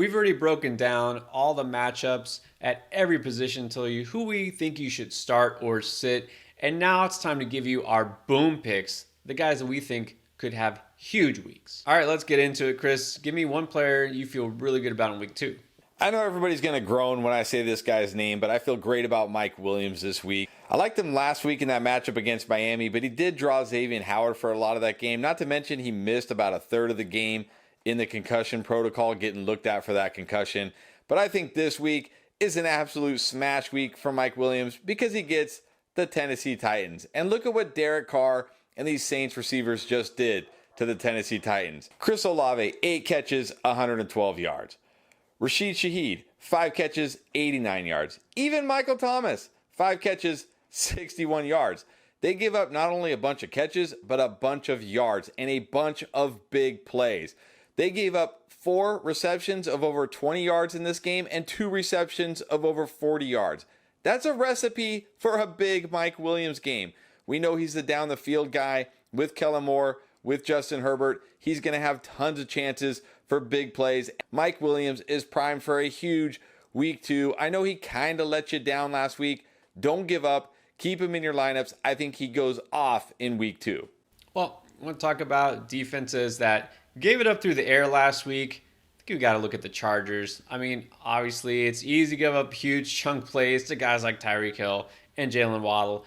We've already broken down all the matchups at every position, tell you who we think you should start or sit. And now it's time to give you our boom picks, the guys that we think could have huge weeks. All right, let's get into it, Chris. Give me one player you feel really good about in week 2. I know everybody's going to groan when I say this guy's name, but I feel great about Mike Williams this week. I liked him last week in that matchup against Miami, but he did draw Xavier Howard for a lot of that game. Not to mention he missed about a third of the game in the concussion protocol, getting looked at for that concussion. But I think this week is an absolute smash week for Mike Williams because he gets the Tennessee Titans. And look at what Derek Carr and these Saints receivers just did to the Tennessee Titans. Chris Olave, 8 catches, 112 yards. Rashid Shaheed, 5 catches, 89 yards. Even Michael Thomas, 5 catches, 61 yards. They give up not only a bunch of catches, but a bunch of yards and a bunch of big plays. They gave up 4 receptions of over 20 yards in this game and 2 receptions of over 40 yards. That's a recipe for a big Mike Williams game. We know he's the down the field guy with Kellen Moore, with Justin Herbert. He's going to have tons of chances for big plays. Mike Williams is primed for a huge week 2. I know he kind of let you down last week. Don't give up. Keep him in your lineups. I think he goes off in week 2. Well, I want to talk about defenses that gave it up through the air last week. I think we got to look at the Chargers. I mean, obviously, it's easy to give up huge chunk plays to guys like Tyreek Hill and Jalen Waddle.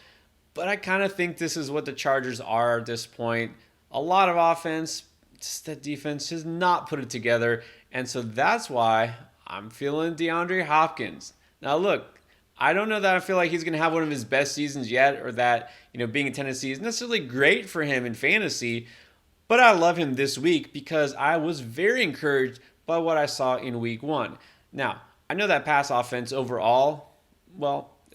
But I kind of think this is what the Chargers are at this point. A lot of offense, just that defense has not put it together. And so that's why I'm feeling DeAndre Hopkins. Now, look, I don't know that I feel like he's going to have one of his best seasons yet, or that, being in Tennessee is necessarily great for him in fantasy. But I love him this week because I was very encouraged by what I saw in week 1. Now, I know that pass offense overall,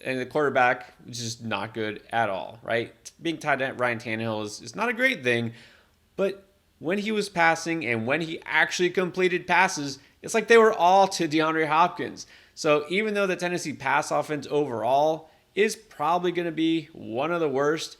and the quarterback is just not good at all, right? Being tied at Ryan Tannehill is not a great thing, but when he was passing and when he actually completed passes, it's like they were all to DeAndre Hopkins. So even though the Tennessee pass offense overall is probably going to be one of the worst,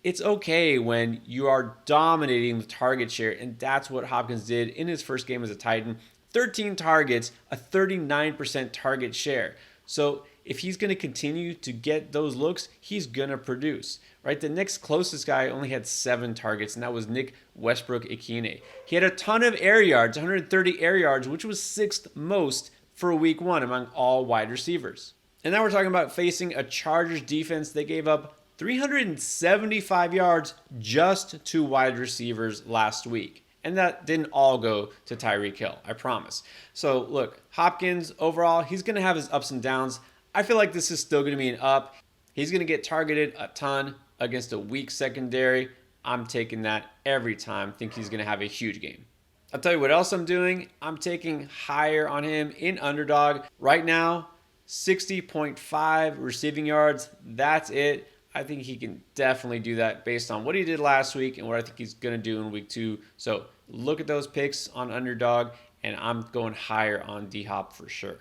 it's okay when you are dominating the target share, and that's what Hopkins did in his first game as a Titan. 13 targets, a 39% target share. So if he's going to continue to get those looks, he's going to produce, right? The next closest guy only had 7 targets, and that was Nick Westbrook-Ikhine. He had a ton of air yards, 130 air yards, which was 6th most for week 1 among all wide receivers. And now we're talking about facing a Chargers defense. They gave up 375 yards just to wide receivers last week. And that didn't all go to Tyreek Hill, I promise. So look, Hopkins overall, he's going to have his ups and downs. I feel like this is still going to be an up. He's going to get targeted a ton against a weak secondary. I'm taking that every time. Think he's going to have a huge game. I'll tell you what else I'm doing. I'm taking higher on him in underdog. Right now, 60.5 receiving yards. That's it. I think he can definitely do that based on what he did last week and what I think he's going to do in week 2. So look at those picks on underdog, and I'm going higher on D-Hop for sure.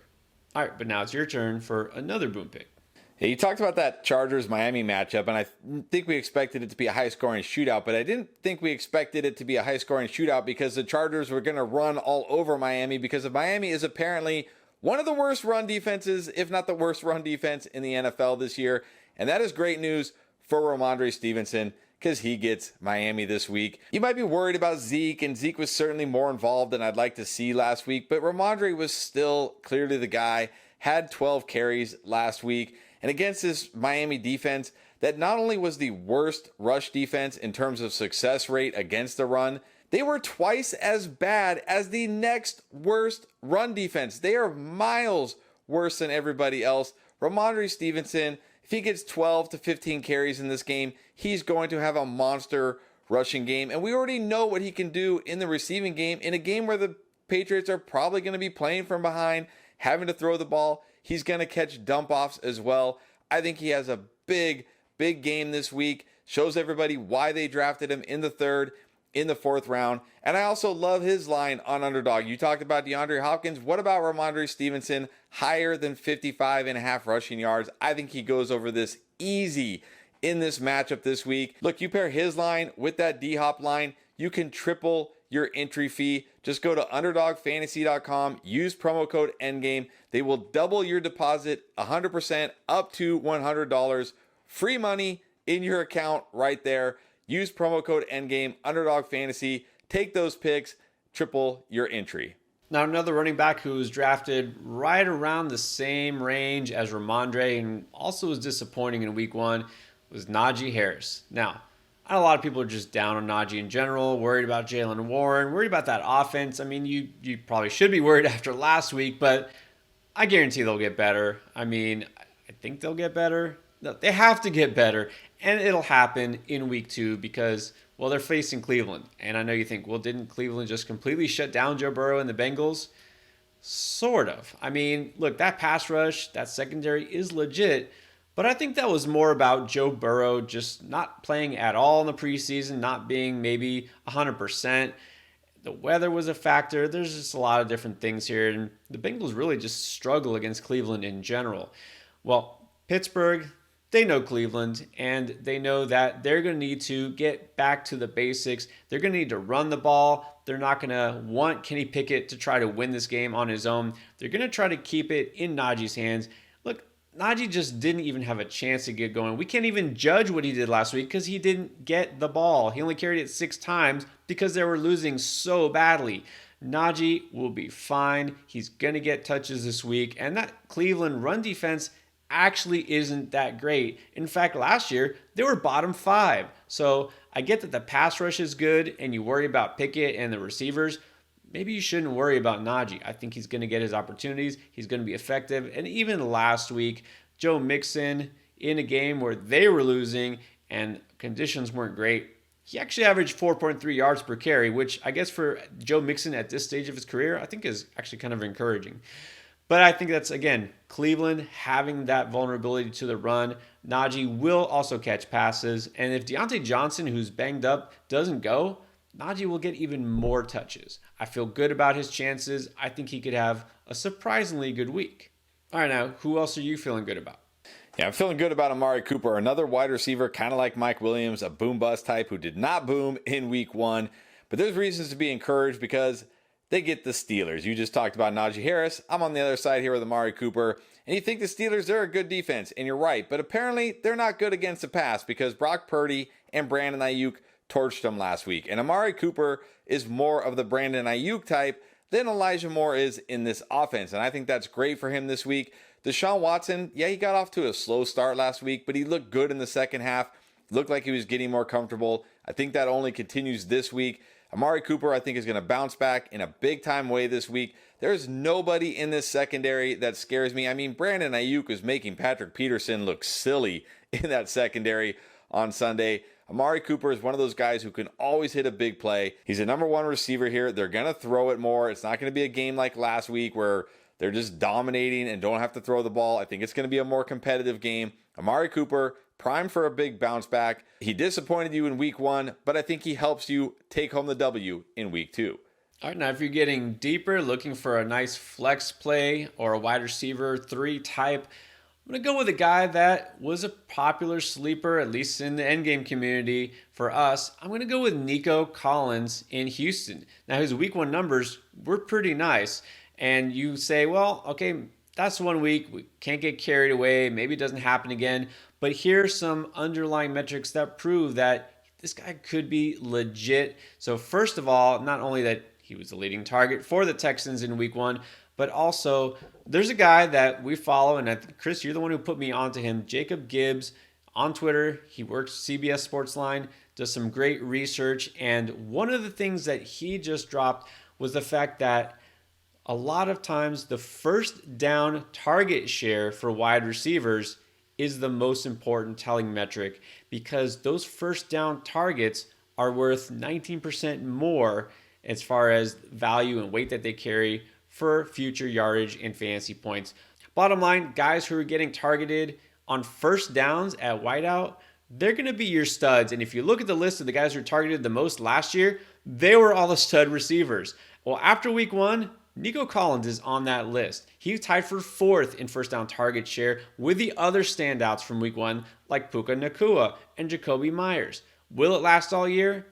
All right, but now it's your turn for another boom pick. Yeah, you talked about that Chargers-Miami matchup, and I think we expected it to be a high-scoring shootout, but I didn't think we expected it to be a high-scoring shootout because the Chargers were going to run all over Miami, because Miami is apparently one of the worst run defenses, if not the worst run defense in the NFL this year. And that is great news for Ramondre Stevenson because he gets Miami this week. You might be worried about Zeke, and Zeke was certainly more involved than I'd like to see last week, but Ramondre was still clearly the guy, had 12 carries last week. And against this Miami defense that not only was the worst rush defense in terms of success rate against the run, they were twice as bad as the next worst run defense. They are miles worse than everybody else. Ramondre Stevenson, if he gets 12 to 15 carries in this game, he's going to have a monster rushing game. And we already know what he can do in the receiving game, in a game where the Patriots are probably going to be playing from behind, having to throw the ball. He's going to catch dump-offs as well. I think he has a big game this week. Shows everybody why they drafted him in the 3rd, in the 4th round. And I also love his line on underdog. You talked about DeAndre Hopkins. What about Ramondre Stevenson? Higher than 55.5 rushing yards. I think he goes over this easy in this matchup this week. Look, you pair his line with that D-Hop line, you can triple your entry fee. Just go to underdogfantasy.com, use promo code ENDGAME. They will double your deposit 100% up to $100. Free money in your account right there. Use promo code ENDGAME, Underdog Fantasy. Take those picks, triple your entry. Now, another running back who was drafted right around the same range as Ramondre and also was disappointing in week one was Najee Harris. Now, a lot of people are just down on Najee in general, worried about Jalen Warren, worried about that offense. I mean, you probably should be worried after last week, but I guarantee they'll get better. I mean, I think they'll get better. No, they have to get better, and it'll happen in week two because, well, they're facing Cleveland. And I know you think, well, didn't Cleveland just completely shut down Joe Burrow and the Bengals? Sort of. I mean, look, that pass rush, that secondary is legit, but I think that was more about Joe Burrow just not playing at all in the preseason, not being maybe 100%. The weather was a factor. There's just a lot of different things here, and the Bengals really just struggle against Cleveland in general. Well, Pittsburgh, they know Cleveland, and they know that they're going to need to get back to the basics. They're going to need to run the ball. They're not going to want Kenny Pickett to try to win this game on his own. They're going to try to keep it in Najee's hands. Look, Najee just didn't even have a chance to get going. We can't even judge what he did last week because he didn't get the ball. He only carried it 6 times because they were losing so badly. Najee will be fine. He's going to get touches this week, and that Cleveland run defense actually isn't that great. In fact, last year, they were bottom 5. So I get that the pass rush is good and you worry about Pickett and the receivers. Maybe you shouldn't worry about Najee. I think he's going to get his opportunities. He's going to be effective. And even last week, Joe Mixon, in a game where they were losing and conditions weren't great, he actually averaged 4.3 yards per carry, which I guess for Joe Mixon at this stage of his career, I think is actually kind of encouraging. But I think that's, again, Cleveland having that vulnerability to the run. Najee will also catch passes. And if Deontay Johnson, who's banged up, doesn't go, Najee will get even more touches. I feel good about his chances. I think he could have a surprisingly good week. All right, now, who else are you feeling good about? Yeah, I'm feeling good about Amari Cooper, another wide receiver, kind of like Mike Williams, a boom-bust type who did not boom in week one. But there's reasons to be encouraged because they get the Steelers. You just talked about Najee Harris. I'm on the other side here with Amari Cooper. And you think the Steelers, they're a good defense, and you're right. But apparently, they're not good against the pass because Brock Purdy and Brandon Ayuk torched them last week. And Amari Cooper is more of the Brandon Ayuk type than Elijah Moore is in this offense. And I think that's great for him this week. Deshaun Watson, yeah, he got off to a slow start last week, but he looked good in the second half. Looked like he was getting more comfortable. I think that only continues this week. Amari Cooper, I think, is going to bounce back in a big-time way this week. There's nobody in this secondary that scares me. I mean, Brandon Ayuk is making Patrick Peterson look silly in that secondary on Sunday. Amari Cooper is one of those guys who can always hit a big play. He's a number one receiver here. They're going to throw it more. It's not going to be a game like last week where they're just dominating and don't have to throw the ball. I think it's going to be a more competitive game. Amari Cooper, primed for a big bounce back. He disappointed you in week one, but I think he helps you take home the W in week two. All right, now if you're getting deeper, looking for a nice flex play or a wide receiver 3 type, I'm going to go with a guy that was a popular sleeper, at least in the endgame community for us. I'm going to go with Nico Collins in Houston. Now, his week 1 numbers were pretty nice. And you say, well, okay, that's 1 week. We can't get carried away. Maybe it doesn't happen again. But here's some underlying metrics that prove that this guy could be legit. So first of all, not only that he was the leading target for the Texans in week 1, but also there's a guy that we follow, and I think, Chris, you're the one who put me onto him, Jacob Gibbs on Twitter. He works CBS Sportsline, does some great research. And one of the things that he just dropped was the fact that a lot of times the first down target share for wide receivers is the most important telling metric because those first down targets are worth 19% more as far as value and weight that they carry for future yardage and fantasy points. Bottom line, guys who are getting targeted on first downs at wideout, they're going to be your studs. And if you look at the list of the guys who were targeted the most last year, they were all the stud receivers. Well, after week 1, Nico Collins is on that list. He's tied for 4th in first down target share with the other standouts from week 1 like Puka Nacua and Jacoby Myers. Will it last all year?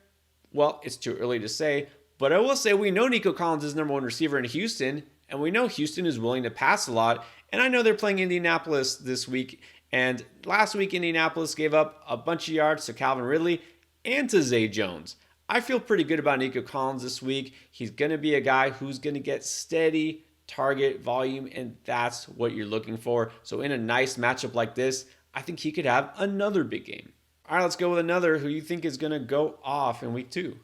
Well, it's too early to say, But I will say we know Nico Collins is number one receiver in Houston, and we know Houston is willing to pass a lot. And I know they're playing Indianapolis this week. And last week, Indianapolis gave up a bunch of yards to Calvin Ridley and to Zay Jones. I feel pretty good about Nico Collins this week. He's going to be a guy who's going to get steady target volume, and that's what you're looking for. So in a nice matchup like this, I think he could have another big game. All right, let's go with another who you think is going to go off in week 2.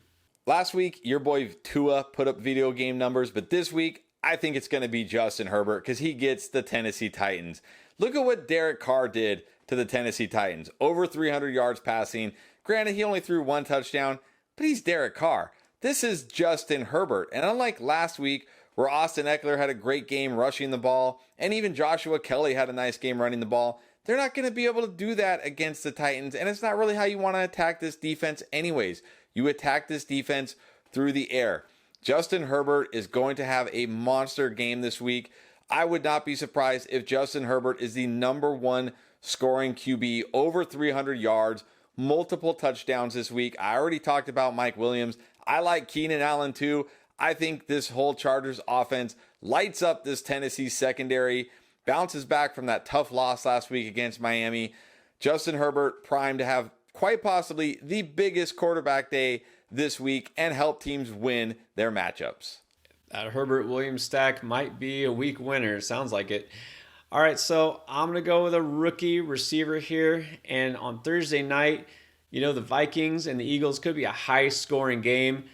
Last week, your boy Tua put up video game numbers, but this week, I think it's going to be Justin Herbert because he gets the Tennessee Titans. Look at what Derek Carr did to the Tennessee Titans. Over 300 yards passing. Granted, he only threw 1 touchdown, but he's Derek Carr. This is Justin Herbert. And unlike last week, where Austin Eckler had a great game rushing the ball, and even Joshua Kelly had a nice game running the ball, they're not going to be able to do that against the Titans, and it's not really how you want to attack this defense anyways. You attack this defense through the air. Justin Herbert is going to have a monster game this week. I would not be surprised if Justin Herbert is the number 1 scoring QB, over 300 yards, multiple touchdowns this week. I already talked about Mike Williams. I like Keenan Allen too. I think this whole Chargers offense lights up this Tennessee secondary, bounces back from that tough loss last week against Miami. Justin Herbert primed to have quite possibly the biggest quarterback day this week and help teams win their matchups. That Herbert Williams stack might be a week winner. Sounds like it. All right, so I'm going to go with a rookie receiver here. And on Thursday night, the Vikings and the Eagles could be a high-scoring game.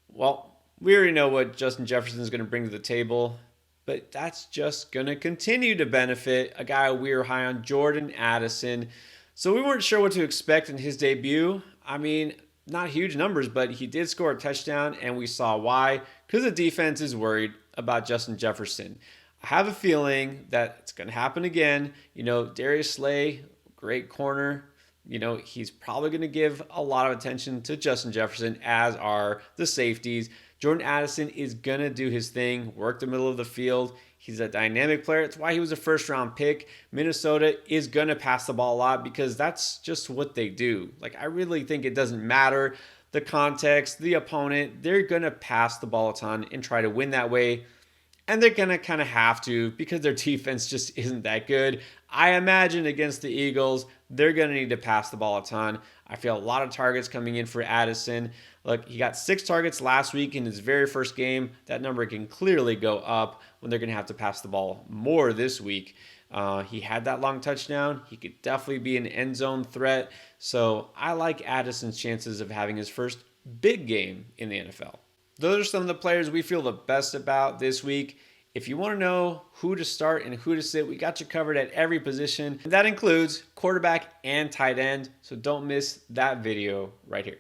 Well, we already know what Justin Jefferson is going to bring to the table, but that's just going to continue to benefit a guy we were high on, Jordan Addison. So we weren't sure what to expect in his debut. I mean, not huge numbers, but he did score a touchdown, and we saw why, because the defense is worried about Justin Jefferson. I have a feeling that it's going to happen again. Darius Slay, great corner. He's probably going to give a lot of attention to Justin Jefferson, as are the safeties. Jordan Addison is going to do his thing, work the middle of the field. He's a dynamic player. That's why he was a first-round pick. Minnesota is going to pass the ball a lot because that's just what they do. I really think it doesn't matter the context, the opponent. They're going to pass the ball a ton and try to win that way. And they're going to kind of have to because their defense just isn't that good. I imagine against the Eagles, they're going to need to pass the ball a ton. I feel a lot of targets coming in for Addison. Look, he got 6 targets last week in his very first game. That number can clearly go up when they're going to have to pass the ball more this week. He had that long touchdown. He could definitely be an end zone threat. So I like Addison's chances of having his first big game in the NFL. Those are some of the players we feel the best about this week. If you want to know who to start and who to sit, we got you covered at every position. That includes quarterback and tight end. So don't miss that video right here.